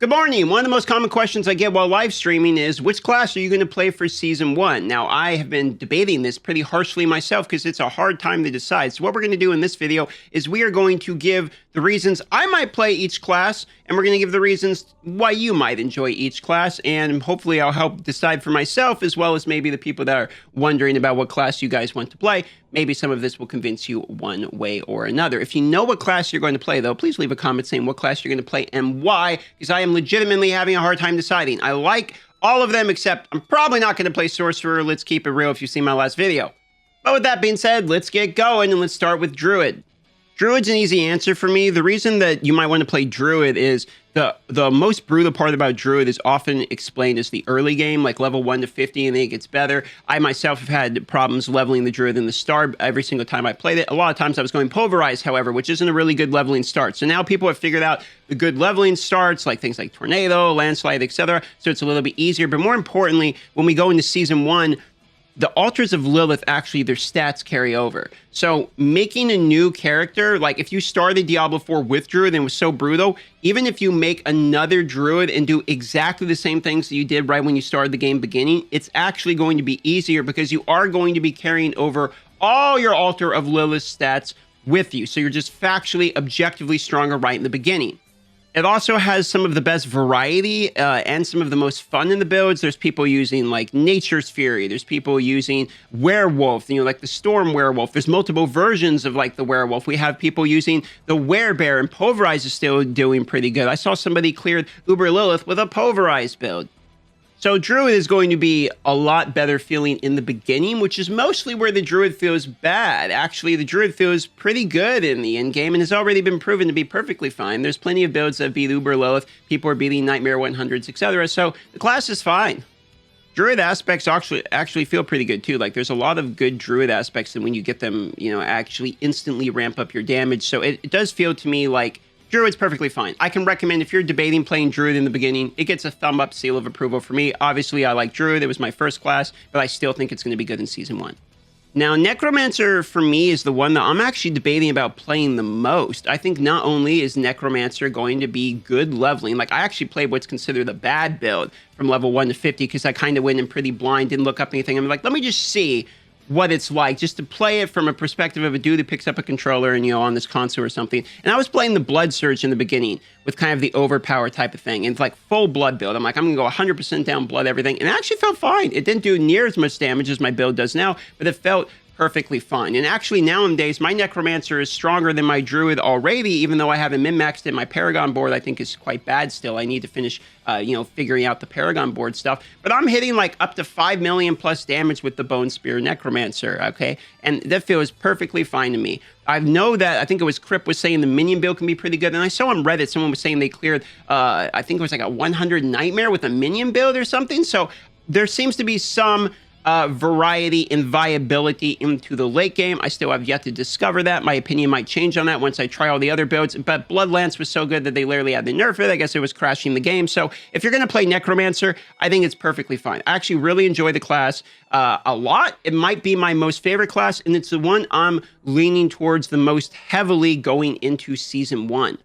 Good morning. One of the most common questions I get while live streaming is, which class are you going to play for Season 1? Now, I have been debating this pretty harshly myself because it's a hard time to decide. So what we're going to do in this video is we are going to give the reasons I might play each class, and we're going to give the reasons why you might enjoy each class, and hopefully I'll help decide for myself as well as maybe the people that are wondering about what class you guys want to play. Maybe some of this will convince you one way or another. If you know what class you're going to play, though, please leave a comment saying what class you're going to play and why, because I am legitimately having a hard time deciding. I like all of them, except I'm probably not going to play Sorcerer. Let's keep it real if you've seen my last video. But with that being said, let's get going, and let's start with Druid. Druid's an easy answer for me. The reason that you might want to play Druid is the most brutal part about Druid is often explained as the early game, like level 1 to 50, and then it gets better. I myself have had problems leveling the Druid in the start every single time I played it. A lot of times I was going Pulverized, however, which isn't a really good leveling start. So now people have figured out the good leveling starts, like things like Tornado, Landslide, etc. So it's a little bit easier. But more importantly, when we go into Season 1, the Altars of Lilith, actually, their stats carry over. So making a new character, like if you started Diablo 4 with Druid and was so brutal, even if you make another Druid and do exactly the same things that you did right when you started the game beginning, it's actually going to be easier because you are going to be carrying over all your Altar of Lilith stats with you. So you're just factually, objectively stronger right in the beginning. It also has some of the best variety and some of the most fun in the builds. There's people using like Nature's Fury. There's people using Werewolf, like the Storm Werewolf. There's multiple versions of like the Werewolf. We have people using the Werebear, and Pulverize is still doing pretty good. I saw somebody cleared Uber Lilith with a Pulverized build. So Druid is going to be a lot better feeling in the beginning, which is mostly where the Druid feels bad. Actually, the Druid feels pretty good in the end game and has already been proven to be perfectly fine. There's plenty of builds that beat Uber Lilith. People are beating Nightmare 100s, etc. So the class is fine. Druid aspects actually feel pretty good too. Like there's a lot of good Druid aspects that when you get them, actually instantly ramp up your damage. So it does feel to me like Druid's perfectly fine. I can recommend if you're debating playing Druid in the beginning, it gets a thumb up seal of approval for me. Obviously, I like Druid. It was my first class, but I still think it's going to be good in Season 1. Now, Necromancer for me is the one that I'm actually debating about playing the most. I think not only is Necromancer going to be good leveling, like I actually played what's considered a bad build from level 1 to 50 because I kind of went in pretty blind, didn't look up anything. I'm like, let me just see what it's like, just to play it from a perspective of a dude who picks up a controller and, on this console or something. And I was playing the Blood Surge in the beginning with kind of the overpower type of thing. And it's like full blood build. I'm like, I'm going to go 100% down blood, everything. And it actually felt fine. It didn't do near as much damage as my build does now, but it felt perfectly fine. And actually nowadays, my Necromancer is stronger than my Druid already, even though I haven't min-maxed it. My Paragon board, I think, is quite bad still. I need to finish, figuring out the Paragon board stuff. But I'm hitting like up to 5 million plus damage with the Bone Spear Necromancer, okay? And that feels perfectly fine to me. I know that, I think it was Crip was saying the minion build can be pretty good. And I saw on Reddit, someone was saying they cleared, I think it was like a 100 Nightmare with a minion build or something. So there seems to be some variety and viability into the late game. I still have yet to discover that. My opinion might change on that once I try all the other builds, but Bloodlance was so good that they literally had to nerf it. I guess it was crashing the game. So if you're going to play Necromancer, I think it's perfectly fine. I actually really enjoy the class a lot. It might be my most favorite class, and it's the one I'm leaning towards the most heavily going into Season 1.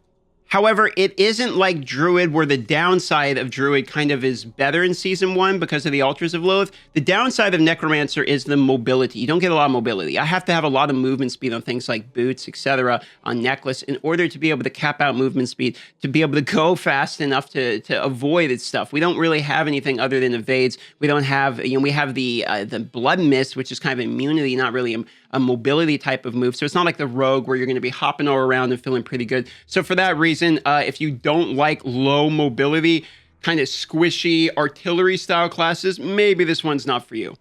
However, it isn't like Druid, where the downside of Druid kind of is better in Season 1 because of the Altars of Lilith. The downside of Necromancer is the mobility. You don't get a lot of mobility. I have to have a lot of movement speed on things like boots, etc., on Necklace, in order to be able to cap out movement speed, to be able to go fast enough to avoid its stuff. We don't really have anything other than evades. We don't have, we have the Blood Mist, which is kind of immunity, not really a mobility type of move. So it's not like the Rogue where you're going to be hopping all around and feeling pretty good. So for that reason, if you don't like low mobility, kind of squishy artillery style classes, maybe this one's not for you.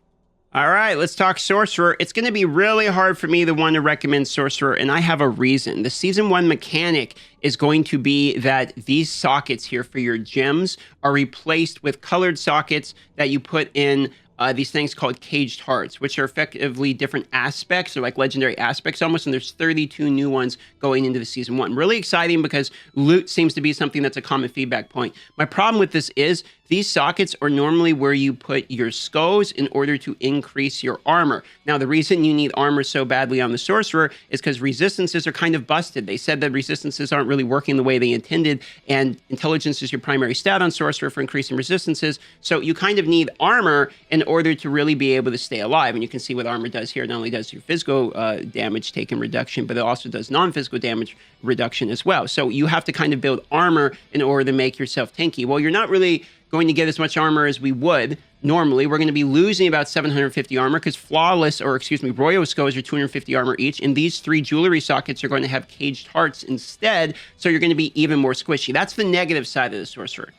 All right, let's talk Sorcerer. It's going to be really hard for me to want to recommend Sorcerer, and I have a reason. The Season 1 mechanic is going to be that these sockets here for your gems are replaced with colored sockets that you put in these things called Caged Hearts, which are effectively different aspects, or like legendary aspects almost, and there's 32 new ones going into the Season 1. Really exciting because loot seems to be something that's a common feedback point. My problem with this is these sockets are normally where you put your skulls in order to increase your armor. Now, the reason you need armor so badly on the Sorcerer is because resistances are kind of busted. They said that resistances aren't really working the way they intended, and intelligence is your primary stat on Sorcerer for increasing resistances. So you kind of need armor in order to really be able to stay alive. And you can see what armor does here. It not only does your physical damage taken reduction, but it also does non-physical damage reduction as well. So you have to kind of build armor in order to make yourself tanky. Well, you're not really going to get as much armor as we would normally. We're going to be losing about 750 armor because Royal Skulls are 250 armor each, and these 3 jewelry sockets are going to have caged hearts instead, so you're going to be even more squishy. That's the negative side of the Sorcerer.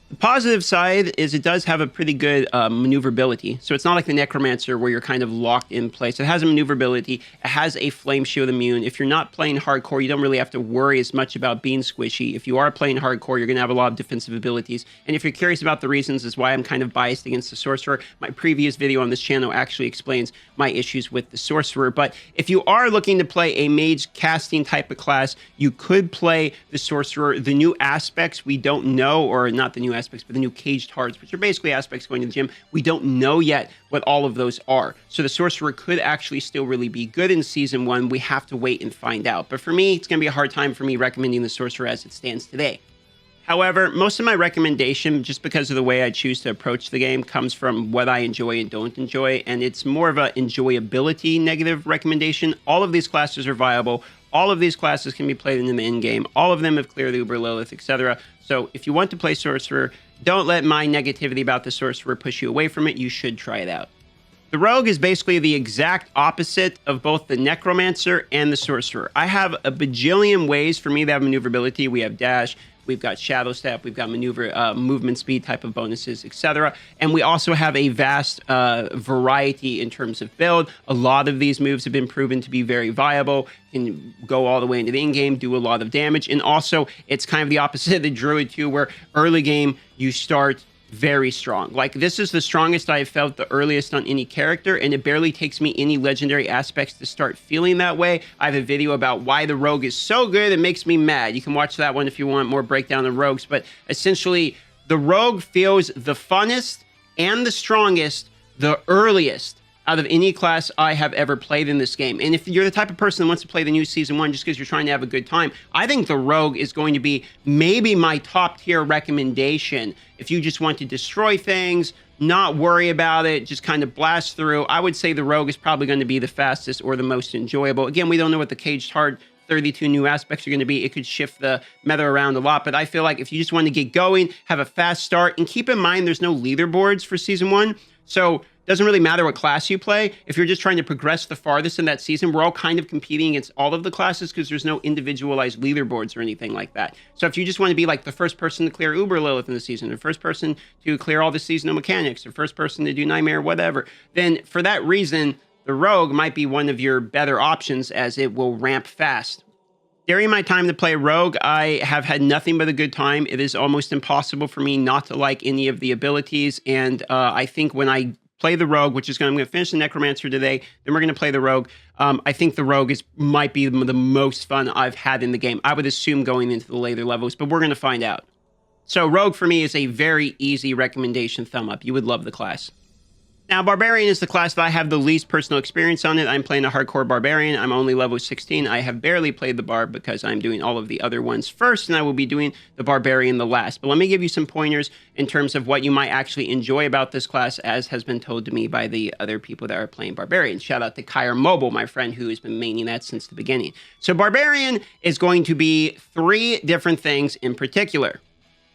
The positive side is it does have a pretty good maneuverability. So it's not like the Necromancer where you're kind of locked in place. It has a maneuverability. It has a Flame Shield immune. If you're not playing hardcore, you don't really have to worry as much about being squishy. If you are playing hardcore, you're going to have a lot of defensive abilities. And if you're curious about the reasons as why I'm kind of biased against the Sorcerer, my previous video on this channel actually explains my issues with the Sorcerer. But if you are looking to play a mage casting type of class, you could play the Sorcerer. The new aspects we don't know, or not the new aspects, but the new caged hearts, which are basically aspects going to the gym. We don't know yet what all of those are. So the Sorcerer could actually still really be good in Season 1. We have to wait and find out. But for me, it's going to be a hard time for me recommending the Sorcerer as it stands today. However, most of my recommendation, just because of the way I choose to approach the game, comes from what I enjoy and don't enjoy, and it's more of an enjoyability negative recommendation. All of these classes are viable. All of these classes can be played in the in-game. All of them have cleared the Uber Lilith, etc. So if you want to play Sorcerer, don't let my negativity about the Sorcerer push you away from it. You should try it out. The Rogue is basically the exact opposite of both the Necromancer and the Sorcerer. I have a bajillion ways for me to have maneuverability. We have dash, we've got shadow step, we've got movement speed type of bonuses, etc. And we also have a vast variety in terms of build. A lot of these moves have been proven to be very viable, can go all the way into the in-game, do a lot of damage. And also, it's kind of the opposite of the Druid too, where early game, you start very strong. Like, this is the strongest I have felt the earliest on any character, and it barely takes me any legendary aspects to start feeling that way. I have a video about why the Rogue is so good, it makes me mad. You can watch that one if you want more breakdown of Rogues, but essentially, the Rogue feels the funnest and the strongest, the earliest out of any class I have ever played in this game. And if you're the type of person that wants to play the new Season 1 just because you're trying to have a good time, I think the Rogue is going to be maybe my top tier recommendation. If you just want to destroy things, not worry about it, just kind of blast through, I would say the Rogue is probably going to be the fastest or the most enjoyable. Again, we don't know what the Caged Heart 32 new aspects are going to be. It could shift the meta around a lot, but I feel like if you just want to get going, have a fast start, and keep in mind there's no leaderboards for Season 1, so doesn't really matter what class you play. If you're just trying to progress the farthest in that season, we're all kind of competing against all of the classes because there's no individualized leaderboards or anything like that. So if you just want to be like the first person to clear Uber Lilith in the season, the first person to clear all the seasonal mechanics, the first person to do Nightmare, whatever, then for that reason, the Rogue might be one of your better options as it will ramp fast. During my time to play Rogue, I have had nothing but a good time. It is almost impossible for me not to like any of the abilities, and I think when I play the Rogue, I'm going to finish the Necromancer today, then we're going to play the Rogue. I think the Rogue might be the most fun I've had in the game. I would assume going into the later levels, but we're going to find out. So Rogue for me is a very easy recommendation, thumb up. You would love the class. Now, Barbarian is the class that I have the least personal experience on it. I'm playing a hardcore Barbarian. I'm only level 16. I have barely played the Barb because I'm doing all of the other ones first, and I will be doing the Barbarian the last. But let me give you some pointers in terms of what you might actually enjoy about this class, as has been told to me by the other people that are playing Barbarian. Shout out to Kyre Mobile, my friend, who has been maining that since the beginning. So Barbarian is going to be 3 different things in particular.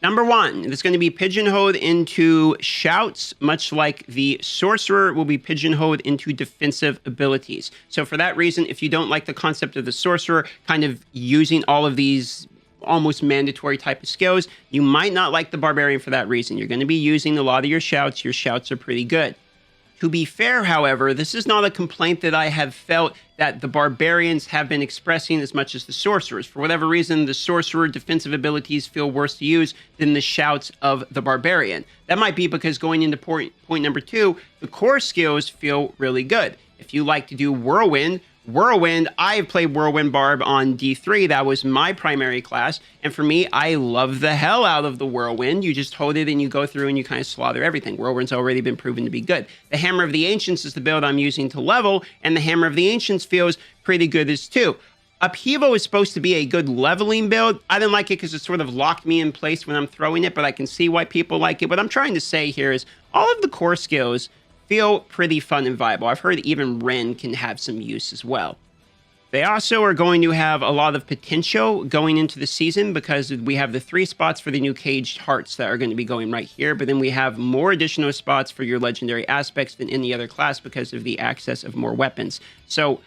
Number 1, it's going to be pigeonholed into shouts, much like the Sorcerer will be pigeonholed into defensive abilities. So for that reason, if you don't like the concept of the Sorcerer kind of using all of these almost mandatory type of skills, you might not like the Barbarian for that reason. You're going to be using a lot of your shouts. Your shouts are pretty good. To be fair, however, this is not a complaint that I have felt that the Barbarians have been expressing as much as the Sorcerers. For whatever reason, the Sorcerer defensive abilities feel worse to use than the shouts of the Barbarian. That might be because going into point number 2, the core skills feel really good. If you like to do Whirlwind, Whirlwind, I've played Whirlwind Barb on D3. That was my primary class. And for me, I love the hell out of the Whirlwind. You just hold it and you go through and you kind of slaughter everything. Whirlwind's already been proven to be good. The Hammer of the Ancients is the build I'm using to level, and the Hammer of the Ancients feels pretty good as too. Upheaval is supposed to be a good leveling build. I didn't like it because it sort of locked me in place when I'm throwing it, but I can see why people like it. What I'm trying to say here is all of the core skills feel pretty fun and viable. I've heard even Ren can have some use as well. They also are going to have a lot of potential going into the season because we have the 3 spots for the new Caged Hearts that are going to be going right here, but then we have more additional spots for your legendary aspects than any other class because of the access of more weapons. So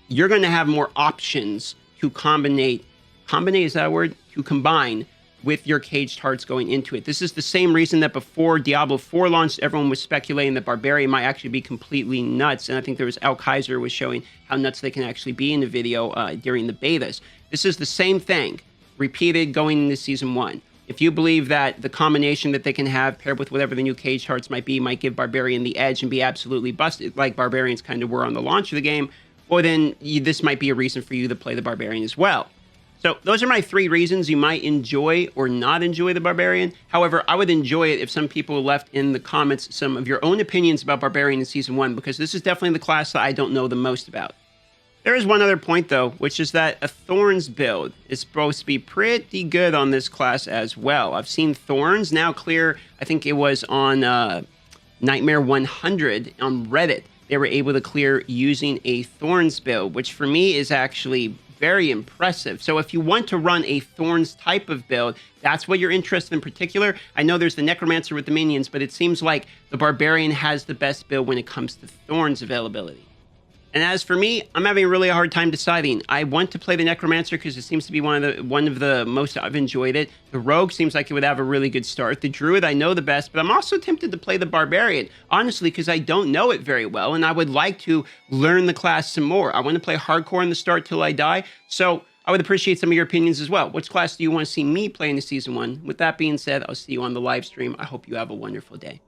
you're going to have more options to combine, is that a word? To combine with your Caged Hearts going into it. This is the same reason that before Diablo 4 launched, everyone was speculating that Barbarian might actually be completely nuts. And I think there was Al Kaiser was showing how nuts they can actually be in the video during the betas. This is the same thing repeated going into Season 1. If you believe that the combination that they can have paired with whatever the new Caged Hearts might be might give Barbarian the edge and be absolutely busted, like Barbarians kind of were on the launch of the game, well then this might be a reason for you to play the Barbarian as well. So those are my 3 reasons you might enjoy or not enjoy the Barbarian. However, I would enjoy it if some people left in the comments some of your own opinions about Barbarian in Season 1, because this is definitely the class that I don't know the most about. There is one other point, though, which is that a Thorns build is supposed to be pretty good on this class as well. I've seen Thorns now clear, I think it was on Nightmare 100 on Reddit. They were able to clear using a Thorns build, which for me is actually very impressive. So if you want to run a Thorns type of build, that's what you're interested in particular. I know there's the Necromancer with the minions, but it seems like the Barbarian has the best build when it comes to Thorns availability. And as for me, I'm having a really hard time deciding. I want to play the Necromancer because it seems to be one of the most I've enjoyed it. The Rogue seems like it would have a really good start. The Druid I know the best, but I'm also tempted to play the Barbarian, honestly, because I don't know it very well, and I would like to learn the class some more. I want to play hardcore in the start till I die, so I would appreciate some of your opinions as well. Which class do you want to see me play in the Season 1? With that being said, I'll see you on the live stream. I hope you have a wonderful day.